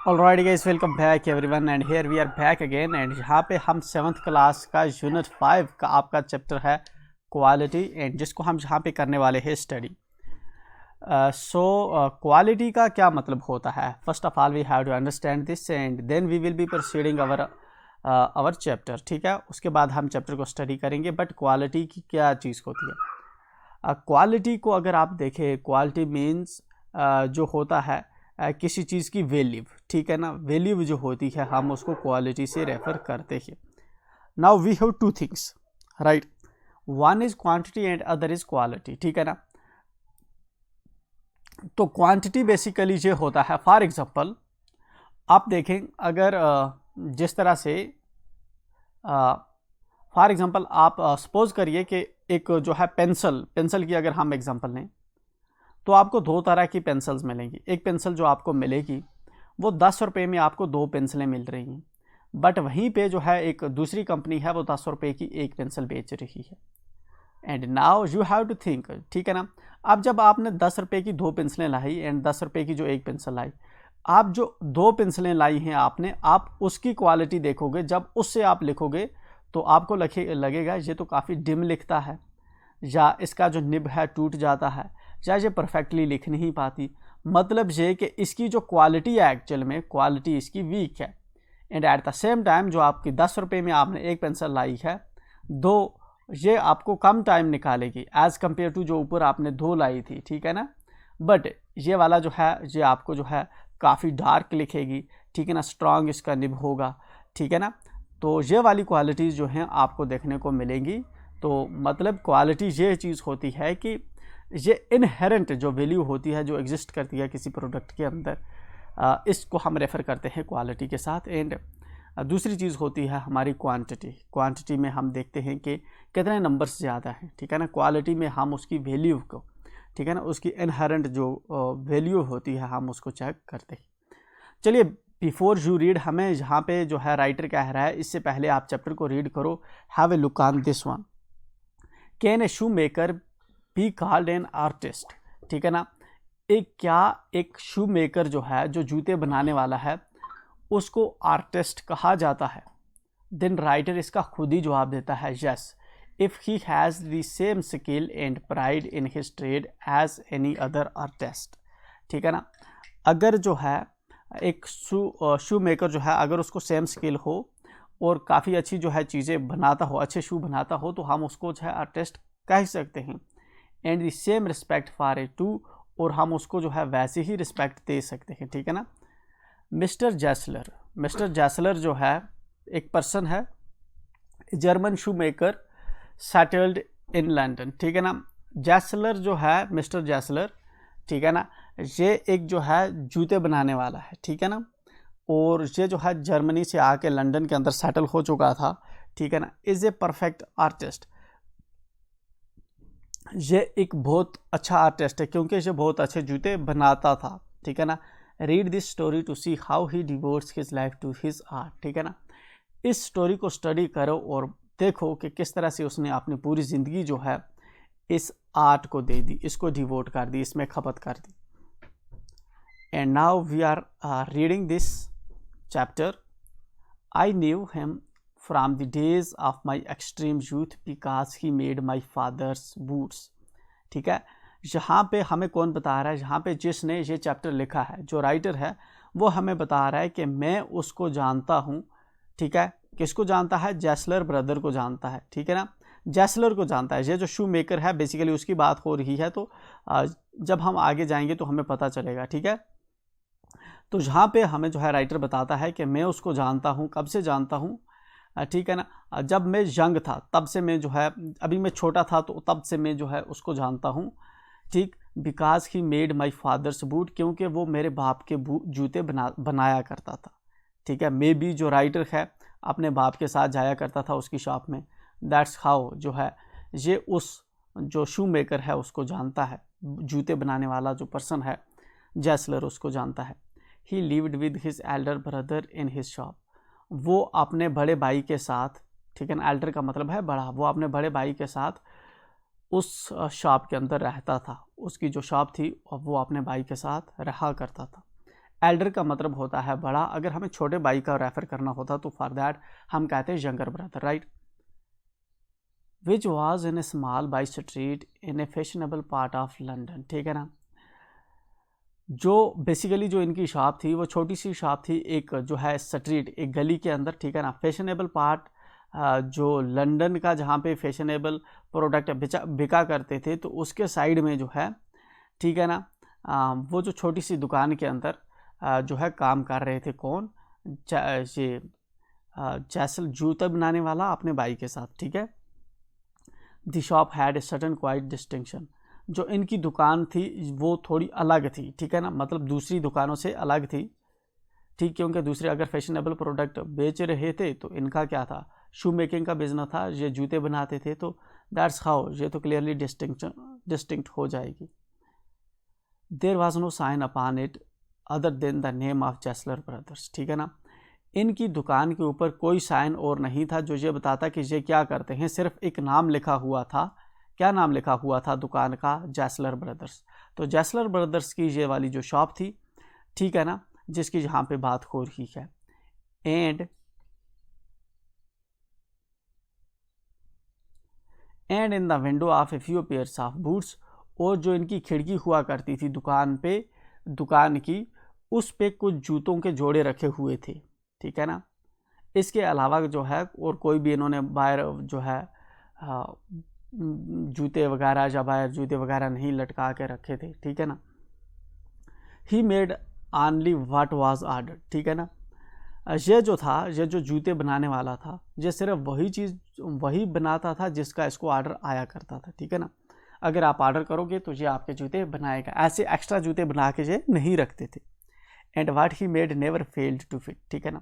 Alright guys, welcome back everyone and here we are back again. And यहाँ पे हम 7th class का unit 5 का आपका चैप्टर है क्वालिटी, एंड जिसको हम यहाँ पे करने वाले हैं स्टडी। क्वालिटी का क्या मतलब होता है? First of all we have to understand this and then we will be proceeding our chapter. ठीक है, उसके बाद हम चैप्टर को स्टडी करेंगे। बट क्वालिटी की क्या चीज़ होती है? क्वालिटी को अगर आप देखें, क्वालिटी मीन्स जो होता है किसी चीज़ की वैल्यू, ठीक है ना। वैल्यू जो होती है हम उसको क्वालिटी से रेफर करते हैं। Now we have two things, right. One is quantity and other is quality, ठीक है ना। तो क्वांटिटी बेसिकली ये होता है, फॉर एग्जांपल आप देखें, अगर जिस तरह से फॉर एग्जांपल आप सपोज करिए कि एक जो है पेंसिल की अगर हम एग्जांपल लें, तो आपको दो तरह की पेंसिल्स मिलेंगी। एक पेंसिल जो आपको मिलेगी वो 10 रुपये में आपको 2 पेंसिलें मिल रही हैं, बट वहीं पे जो है एक दूसरी कंपनी है वो 10 रुपये की एक पेंसिल बेच रही है। And now you have to think, ठीक है ना। अब जब आपने 10 रुपये की 2 पेंसिलें लाई एंड 10 रुपये की जो एक पेंसिल लाई, आप जो 2 पेंसिलें लाई हैं आपने, आप उसकी क्वालिटी देखोगे। जब उससे आप लिखोगे तो आपको लगेगा ये तो काफ़ी डिम लिखता है, या इसका जो निब है टूट जाता है, या ये परफेक्टली लिख नहीं पाती। मतलब ये कि इसकी जो क्वालिटी है, एक्चुअल में क्वालिटी इसकी वीक है। And at the same time जो आपकी 10 रुपये में आपने एक पेंसिल लाई है, दो ये आपको कम टाइम निकालेगी एज़ कम्पेयर टू जो ऊपर आपने 2 लाई थी, ठीक है ना। बट ये वाला जो है ये आपको जो है काफ़ी डार्क लिखेगी, ठीक है ना। स्ट्रॉन्ग इसका निब होगा, ठीक है ना। तो ये वाली क्वालिटीज़ जो हैं आपको देखने को मिलेंगी। तो मतलब क्वालिटी ये चीज़ होती है कि ये इनहेरेंट जो वैल्यू होती है, जो एग्जिस्ट करती है किसी प्रोडक्ट के अंदर, इसको हम रेफ़र करते हैं क्वालिटी के साथ। एंड दूसरी चीज़ होती है हमारी क्वांटिटी में हम देखते हैं कि कितने नंबर्स ज़्यादा हैं, ठीक है ना। क्वालिटी में हम उसकी वैल्यू को, ठीक है ना, उसकी इनहेरेंट जो वैल्यू होती है हम उसको चेक करते हैं। चलिए, बिफोर यू रीड, हमें यहाँ पे जो है राइटर कह रहा है, इससे पहले आप चैप्टर को रीड करो। Have a look on this one. Can a shoe maker be called an artist, ठीक है ना। एक शू मेकर जो है, जो जूते बनाने वाला है, उसको आर्टिस्ट कहा जाता है? देन राइटर इसका खुद ही जवाब देता है, yes, if he has the same skill and pride in his trade as any other artist, ठीक है ना। अगर जो है एक शू मेकर जो है, अगर उसको सेम स्किल हो और काफ़ी अच्छी जो है चीज़ें बनाता हो, अच्छे शू बनाता हो, तो हम उसको जो है आर्टिस्ट कह सकते हैं। And the same respect for a too, और हम उसको जो है वैसे ही रिस्पेक्ट दे सकते हैं, ठीक है ना। मिस्टर जैसलर जो है एक पर्सन है, German shoe maker settled in London, ठीक है ना। जैसलर जो है, मिस्टर जैसलर, ठीक है ना, ये एक जो है जूते बनाने वाला है, ठीक है ना। और ये जो है जर्मनी से आके लंदन के अंदर सेटल हो चुका था, ठीक है ना। इज़ ए परफेक्ट आर्टिस्ट, ये एक बहुत अच्छा आर्टिस्ट है क्योंकि ये बहुत अच्छे जूते बनाता था, ठीक है ना। Read this story to see how he devotes his life to his art, ठीक है ना। इस स्टोरी को स्टडी करो और देखो कि किस तरह से उसने अपनी पूरी ज़िंदगी जो है इस आर्ट को दे दी, इसको डिवोट कर दी, इसमें खपत कर दी। And now we are reading this chapter. I knew him from the days of my extreme youth because he made my father's boots, ठीक है। यहाँ पे हमें कौन बता रहा है? यहाँ पे जिसने ये चैप्टर लिखा है, जो राइटर है, वो हमें बता रहा है कि मैं उसको जानता हूँ, ठीक है। किसको जानता है? जैसलर ब्रदर को जानता है, ठीक है ना। जैसलर को जानता है। ये जो शू मेकर है बेसिकली उसकी बात हो रही है, तो जब हम आगे जाएंगे तो हमें पता चलेगा, ठीक है। तो यहाँ पे हमें जो है राइटर बताता है कि मैं उसको जानता हूँ। कब से जानता हूँ? ठीक है ना, जब मैं यंग था तब से मैं जो है, अभी मैं छोटा था तो तब से मैं जो है उसको जानता हूँ, ठीक। Because he made my fathers boot, क्योंकि वो मेरे बाप के जूते बनाया करता था, ठीक है। मे बी जो राइटर है अपने बाप के साथ जाया करता था उसकी शॉप में। दैट्स हाउ जो है ये उस जो शू मेकर है उसको जानता है, जूते बनाने वाला जो पर्सन है जैसलर, उसको जानता है। ही lived with his Elder brother in his shop, वो अपने बड़े भाई के साथ, ठीक है ना, एल्डर का मतलब है बड़ा, वो अपने बड़े भाई के साथ उस शॉप के अंदर रहता था। उसकी जो शॉप थी वो अपने भाई के साथ रहा करता था। एल्डर का मतलब होता है बड़ा, अगर हमें छोटे भाई का रेफर करना होता तो फॉर दैट हम कहते हैं younger brother, right. Which was in A small by street in A fashionable part of London, ठीक है ना। जो बेसिकली जो इनकी शॉप थी वो छोटी सी शॉप थी, एक जो है स्ट्रीट, एक गली के अंदर, ठीक है ना। फैशनेबल पार्ट जो लंदन का जहाँ पे फैशनेबल प्रोडक्ट बिका करते थे, तो उसके साइड में जो है, ठीक है ना, वो जो छोटी सी दुकान के अंदर जो है काम कर रहे थे, कौन, ये जैसल जूता बनाने वाला अपने भाई के साथ, ठीक है। The shop had a sudden quite distinction, जो इनकी दुकान थी वो थोड़ी अलग थी, ठीक है ना, मतलब दूसरी दुकानों से अलग थी, ठीक, क्योंकि दूसरे अगर फैशनेबल प्रोडक्ट बेच रहे थे तो इनका क्या था, शू मेकिंग का बिजनेस था, ये जूते बनाते थे, तो दैट्स हाउ, ये तो क्लियरली डिस्टिंक्ट हो जाएगी। There was no sign upon it other than the name of Jaisler brothers, ठीक है ना। इनकी दुकान के ऊपर कोई साइन और नहीं था जो ये बताता कि ये क्या करते हैं, सिर्फ एक नाम लिखा हुआ था। क्या नाम लिखा हुआ था दुकान का, जैसलर ब्रदर्स। तो जैसलर ब्रदर्स की ये वाली जो शॉप थी, ठीक है ना, जिसकी यहाँ पे बात हो रही है। And in the window of a few pairs of boots, और जो इनकी खिड़की हुआ करती थी दुकान पे, दुकान की, उस पे कुछ जूतों के जोड़े रखे हुए थे, ठीक है ना। इसके अलावा जो है और कोई भी इन्होंने बाहर जो है जूते वगैरह या बाहर जूते वगैरह नहीं लटका के रखे थे, ठीक है ना। He made only what was order, ठीक है ना। ये जो था, ये जो जूते बनाने वाला था, ये सिर्फ वही चीज़ वही बनाता था जिसका इसको ऑर्डर आया करता था, ठीक है ना। अगर आप ऑर्डर करोगे तो ये आपके जूते बनाएगा, ऐसे एक्स्ट्रा जूते बना के ये नहीं रखते थे। And what he made never failed to fit, ठीक है ना।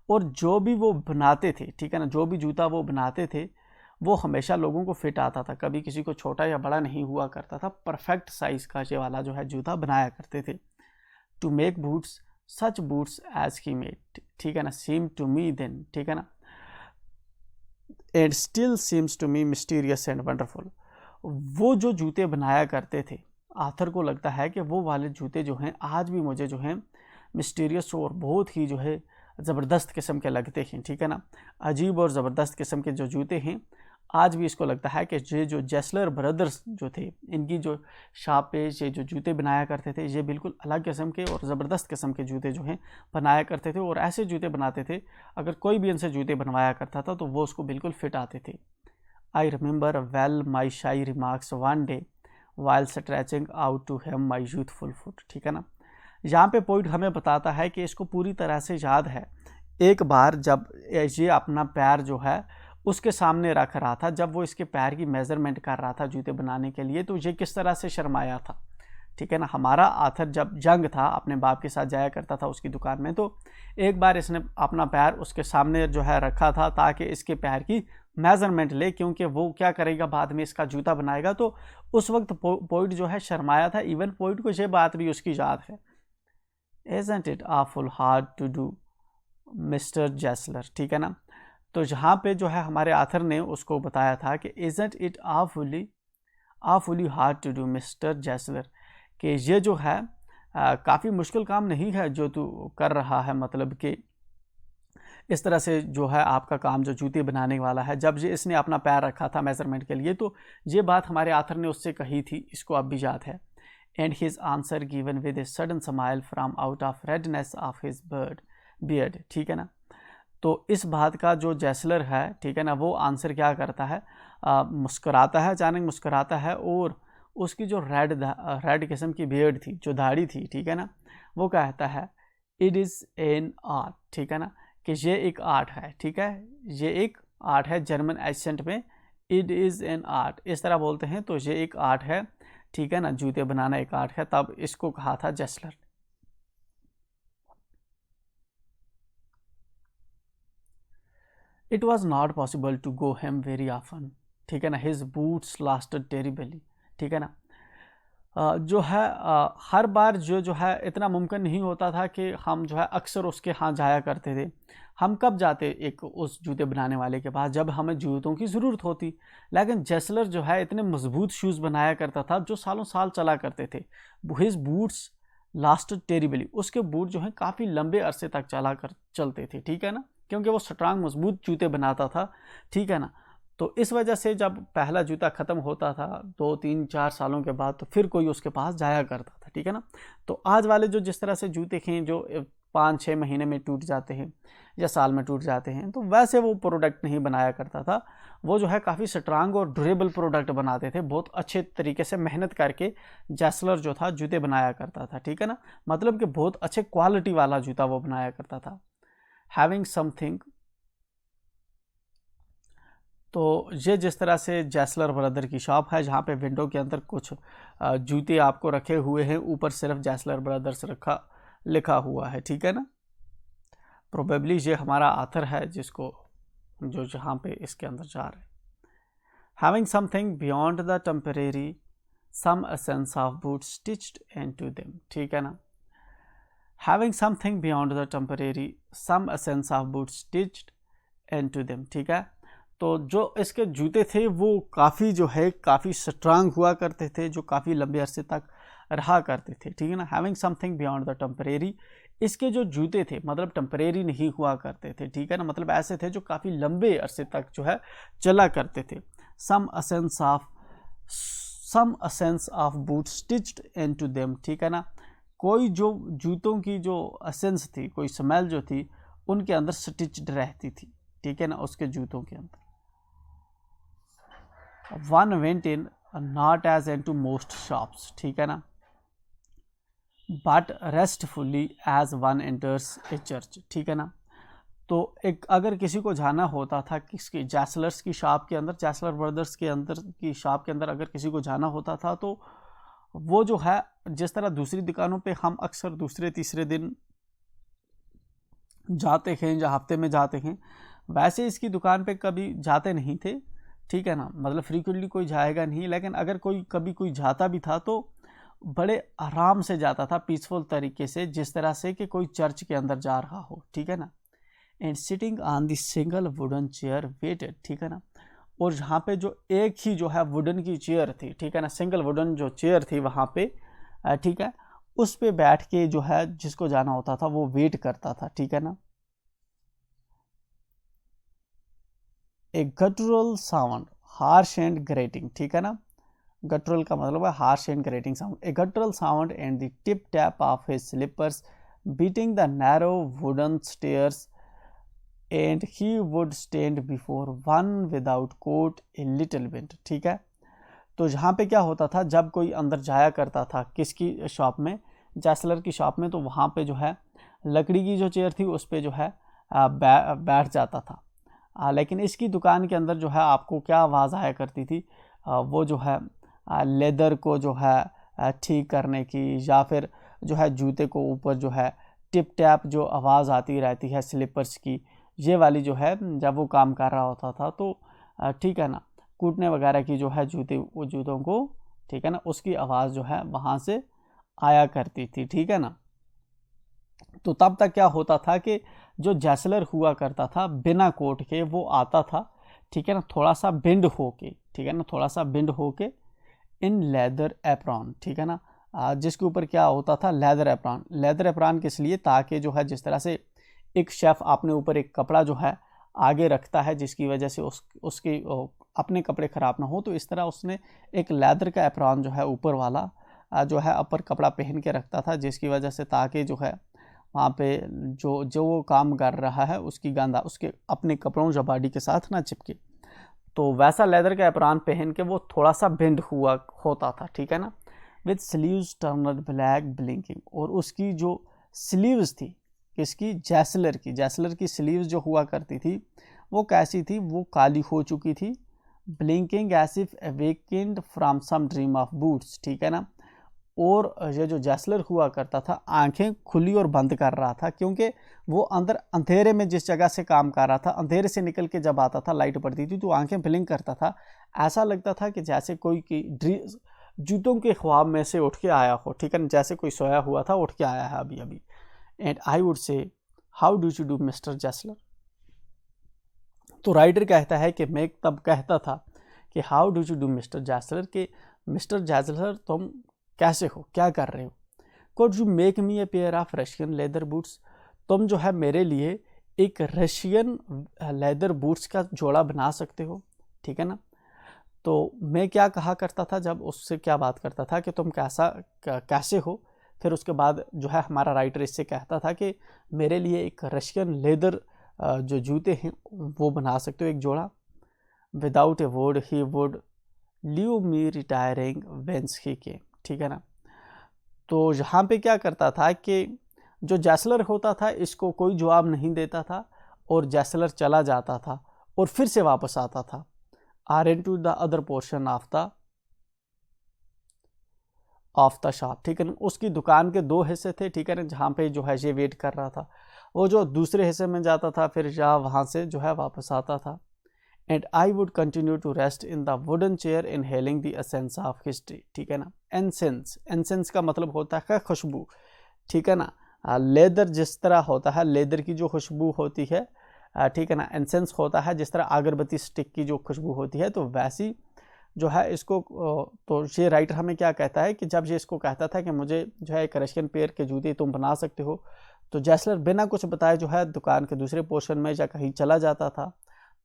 और जो भी वो बनाते थे, ठीक है ना, जो भी जूता वो बनाते थे वो हमेशा लोगों को फिट आता था, कभी किसी को छोटा या बड़ा नहीं हुआ करता था, परफेक्ट साइज का ये वाला जो है जूता बनाया करते थे। To make boots such boots as he made, ठीक है ना, सीम टू मी देन, ठीक है ना, and still seems to me mysterious and wonderful. वो जो जूते बनाया करते थे, आथर को लगता है कि वो वाले जूते जो हैं आज भी मुझे जो हैं मिस्टीरियस और बहुत ही जो है ज़बरदस्त किस्म के लगते हैं, ठीक है ना। अजीब और ज़बरदस्त किस्म के जो जूते हैं, आज भी इसको लगता है कि ये जो जैसलर ब्रदर्स जो थे, इनकी जो शॉप पे ये जो जूते बनाया करते थे, ये बिल्कुल अलग किस्म के और ज़बरदस्त किस्म के जूते जो हैं बनाया करते थे, और ऐसे जूते बनाते थे अगर कोई भी इनसे जूते बनवाया करता था तो वो उसको बिल्कुल फिट आते थे। I remember well my shy remarks one day while stretching out to him my youthful foot, ठीक है ना। यहाँ पे पॉइंट हमें बताता है कि इसको पूरी तरह से याद है, एक बार जब ये अपना पैर जो है उसके सामने रख रहा था, जब वो इसके पैर की मेज़रमेंट कर रहा था जूते बनाने के लिए, तो ये किस तरह से शर्माया था, ठीक है ना। हमारा आथर जब जंग था अपने बाप के साथ जाया करता था उसकी दुकान में, तो एक बार इसने अपना पैर उसके सामने जो है रखा था ताकि इसके पैर की मेज़रमेंट ले, क्योंकि वो क्या करेगा बाद में इसका जूता बनाएगा। तो उस वक्त पॉइंट जो है शर्माया था। इवन पॉइंट को ये बात भी उसकी याद है। Isn't it awful hard to do mister Gessler, ठीक है ना। तो यहाँ पे जो है हमारे आथर ने उसको बताया था कि isn't it awfully hard to do mister Gessler, कि ये जो है काफ़ी मुश्किल काम नहीं है जो तू कर रहा है, मतलब कि इस तरह से जो है आपका काम जो जूते बनाने वाला है। जब ये इसने अपना पैर रखा था मेज़रमेंट के लिए, तो ये बात हमारे आथर ने उससे कही थी, इसको अब भी याद है। And his answer given with a sudden smile from out of redness of his beard, ठीक है ना। तो इस बात का जो जैसलर है, ठीक है ना, वो आंसर क्या करता है, मुस्कुराता है, अचानक मुस्कुराता है, और उसकी जो रेड किस्म की बियर्ड थी, जो दाढ़ी थी, ठीक है ना, वो कहता है इट इज़ एन आर्ट, ठीक है ना, कि ये एक आर्ट है, ठीक है, ये एक आर्ट है। जर्मन एक्सेंट में इट इज़ एन आर्ट इस तरह बोलते हैं, तो ये एक आर्ट है, ठीक है ना, जूते बनाना एक आर्ट है, तब इसको कहा था Gessler. It was not possible to go him very often, ठीक है ना, हिज बूट्स लास्टेड टेरिबली, ठीक है ना। जो है हर बार जो है इतना मुमकिन नहीं होता था कि हम जो है अक्सर उसके यहाँ जाया करते थे। हम कब जाते एक उस जूते बनाने वाले के पास, जब हमें जूतों की ज़रूरत होती। लेकिन जैसलर जो है इतने मजबूत शूज़ बनाया करता था जो सालों साल चला करते थे। हिज बूट्स लास्टेड टेरिबली, उसके बूट जो हैं काफ़ी लंबे अरसे तक चलते थे, ठीक है ना, क्योंकि वो स्ट्रांग मजबूत जूते बनाता था, ठीक है ना। तो इस वजह से जब पहला जूता ख़त्म होता था 2-3-4 सालों के बाद, तो फिर कोई उसके पास जाया करता था, ठीक है ना। तो आज वाले जो जिस तरह से जूते हैं जो 5-6 महीने में टूट जाते हैं या साल में टूट जाते हैं, तो वैसे वो प्रोडक्ट नहीं बनाया करता था। वो जो है काफ़ी स्ट्रांग और ड्यूरेबल प्रोडक्ट बनाते थे, बहुत अच्छे तरीके से मेहनत करके जैसलर जो था जूते बनाया करता था, ठीक है ना। मतलब कि बहुत अच्छे क्वालिटी वाला जूता वो बनाया करता था। हैविंग समथिंग, तो ये जिस तरह से जैसलर ब्रदर की शॉप है, जहाँ पे विंडो के अंदर कुछ जूते आपको रखे हुए हैं, ऊपर सिर्फ जैसलर ब्रदर्स लिखा हुआ है, ठीक है ना। प्रोबेबली ये हमारा आथर है जिसको जो जहाँ पे इसके अंदर जा रहे हैं। Having something beyond the temporary some essence of boot stitched into them, ठीक है ना। Having something beyond the temporary some essence of boot stitched into them, ठीक है। तो जो इसके जूते थे वो काफ़ी जो है काफ़ी स्ट्रांग हुआ करते थे, जो काफ़ी लंबे अरसे तक रहा करते थे, ठीक है ना। Having something beyond the temporary, इसके जो जूते थे मतलब टेम्परेरी नहीं हुआ करते थे, ठीक है ना, मतलब ऐसे थे जो काफ़ी लंबे अरसे तक जो है चला करते थे। Some essence of boot stitched into them, ठीक है ना। कोई जो जूतों की जो असेंस थी, कोई स्मेल जो थी उनके अंदर स्टिच्ड रहती थी, ठीक है ना, उसके जूतों के अंदर। One went in not as into most shops, ठीक है ना, but restfully as one enters a church, ठीक है ना। तो एक अगर किसी को जाना होता था किसकी जैसलर्स की शॉप के अंदर, जैसलर ब्रदर्स के अंदर की शॉप के अंदर अगर किसी को जाना होता था, तो वो जो है जिस तरह दूसरी दुकानों पे हम अक्सर दूसरे तीसरे दिन जाते हैं या हफ्ते में जाते हैं, वैसे इसकी दुकान पे कभी जाते नहीं थे, ठीक है ना, मतलब फ्रीक्वेंटली कोई जाएगा नहीं। लेकिन अगर कभी कोई जाता भी था तो बड़े आराम से जाता था, पीसफुल तरीके से, जिस तरह से कि कोई चर्च के अंदर जा रहा हो, ठीक है ना। And sitting on the single wooden chair waited, ठीक है ना, और जहाँ पे जो एक ही जो है वुडन की चेयर थी, ठीक है ना, सिंगल वुडन जो चेयर थी वहाँ पे, ठीक है, उस पे बैठ के जो है जिसको जाना होता था वो वेट करता था, ठीक है ना। A guttural sound harsh and grating, ठीक है ना, गटुरल का मतलब है harsh and grating sound. A guttural sound and the tip tap of his slippers beating the narrow wooden stairs and he would stand before one without coat a little bit, ठीक है। तो जहाँ पे क्या होता था, जब कोई अंदर जाया करता था किसकी शॉप में, जैसलर की शॉप में, तो वहाँ पे जो है लकड़ी की जो चेयर थी उस पर जो है बैठ जाता था। लेकिन इसकी दुकान के अंदर जो है आपको क्या आवाज़ आया करती थी, वो जो है लेदर को जो है ठीक करने की, या फिर जो है जूते को ऊपर जो है टिप टैप जो आवाज़ आती रहती है स्लीपर्स की, ये वाली जो है जब वो काम कर रहा होता था तो ठीक है ना, कूटने वगैरह की जो है जूतों को, ठीक है ना, उसकी आवाज़ जो है वहाँ से आया करती थी, ठीक है ना। तो तब तक क्या होता था कि जो जैसलर हुआ करता था बिना कोट के वो आता था, ठीक है ना, थोड़ा सा बेंड होके, ठीक है ना, थोड़ा सा बेंड होके इन लेदर एप्रॉन, ठीक है ना, जिसके ऊपर क्या होता था लेदर एप्रॉन। लेदर एप्रॉन किस लिए, ताकि जो है जिस तरह से एक शेफ़ अपने ऊपर एक कपड़ा जो है आगे रखता है जिसकी वजह से उसके अपने कपड़े ख़राब ना हो, तो इस तरह उसने एक लेदर का एप्रॉन जो है ऊपर वाला जो है अपर कपड़ा पहन के रखता था, जिसकी वजह से ताकि जो है वहाँ पे जो वो काम कर रहा है उसकी गंदा उसके अपने कपड़ों या बॉडी के साथ ना चिपके। तो वैसा लेदर का एप्रॉन पहन के वो थोड़ा सा बेंड हुआ होता था, ठीक है ना, with sleeves turned black blinking, और उसकी जो स्लीव्स थी किसकी, जैसलर की स्लीव्स जो हुआ करती थी वो कैसी थी, वो काली हो चुकी थी, blinking as if awakened from some dream of boots, ठीक है ना। और ये जो जैसलर हुआ करता था आंखें खुली और बंद कर रहा था, क्योंकि वो अंदर अंधेरे में जिस जगह से काम कर रहा था, अंधेरे से निकल के जब आता था लाइट पड़ती थी तो आंखें ब्लिंक करता था, ऐसा लगता था कि जैसे कोई की जूतों के ख्वाब में से उठ के आया हो, ठीक है ना, जैसे कोई सोया हुआ था उठ के आया है अभी अभी। And I would say how do you do mister Gessler, तो राइटर कहता है कि मैं तब कहता था कि how do you do mister Gessler, के मिस्टर जैसलर तुम कैसे हो, क्या कर रहे हो। Could you make me a pair of Russian leather boots, तुम जो है मेरे लिए एक रशियन लेदर बूट्स का जोड़ा बना सकते हो, ठीक है ना। तो मैं क्या कहा करता था जब उससे क्या बात करता था कि तुम कैसे हो, फिर उसके बाद जो है हमारा राइटर इससे कहता था कि मेरे लिए एक रशियन लेदर जो जूते हैं वो बना सकते हो एक जोड़ा। Without a word he would leave me retiring whence he came, ठीक है ना। तो यहाँ पे क्या करता था कि जो जैसलर होता था इसको कोई जवाब नहीं देता था और जैसलर चला जाता था और फिर से वापस आता था or into the other portion of the shop, ठीक है ना। उसकी दुकान के दो हिस्से थे, ठीक है ना, जहाँ पे जो है ये वेट कर रहा था, वो जो दूसरे हिस्से में जाता था फिर जहाँ वहाँ से जो है वापस आता था। And I would continue to rest in the wooden chair inhaling the essence of history, ठीक है ना। एनसेंस का मतलब होता है खुशबू, ठीक है ना। लेदर जिस तरह होता है, लेदर की जो खुशबू होती है, ठीक है ना, एनसेंस होता है जिस तरह अगरबत्ती स्टिक की जो खुशबू होती है, तो वैसी जो है इसको। तो ये राइटर हमें क्या कहता है कि जब ये इसको कहता था कि मुझे जो है एक रशियन पेयर के जूते तुम बना सकते हो, तो जैसलर बिना कुछ बताए जो है दुकान के दूसरे पोर्शन में या कहीं चला जाता था।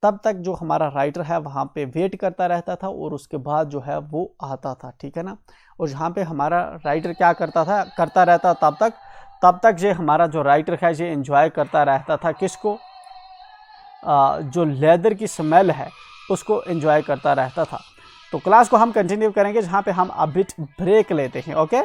तब तक जो हमारा राइटर है वहाँ पे वेट करता रहता था और उसके बाद जो है वो आता था, ठीक है ना। और यहाँ पे हमारा राइटर क्या करता रहता तब तक ये हमारा जो राइटर है ये एंजॉय करता रहता था किसको, जो लेदर की स्मेल है उसको एंजॉय करता रहता था। तो क्लास को हम कंटिन्यू करेंगे जहाँ पे हम अभी ब्रेक लेते हैं, ओके।